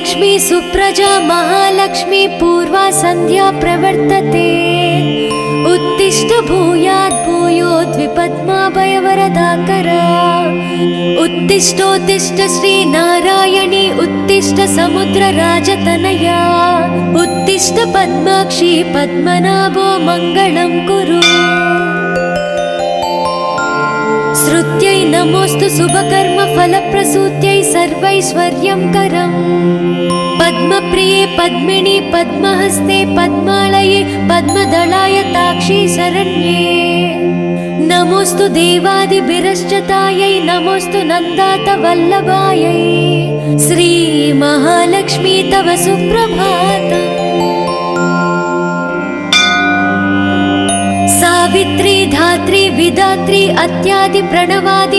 लक्ष्मी सुप्रजा महालक्ष्मी पूर्वा संध्या प्रवर्तते उत्तिष्ठ भूयात् भूयोद्विपद्माभयवरदाकर उत्तिष्ठोत्तिष्ठ श्रीनारायणी उत्तिष्ठ समुद्रराजतनया उत्तिष्ठ पद्माक्षी पद्मनाभो मङ्गलं कुरु। श्रुत्यै नमोस्तु शुभकर्म फलप्रसूत्यै सर्वैश्वर्यं करम् पद्मप्रिये पद्मिनी पद्महस्ते पद्मालये पद्मदलाय ताक्षी शरण्ये नमोस्तु देवादिभिरश्चतायै नमोस्तु नन्दात वल्लभायै श्री महालक्ष्मी तव सुप्रभातम्। सावित्री धात्री विधात्री अत्यादि प्रणवादि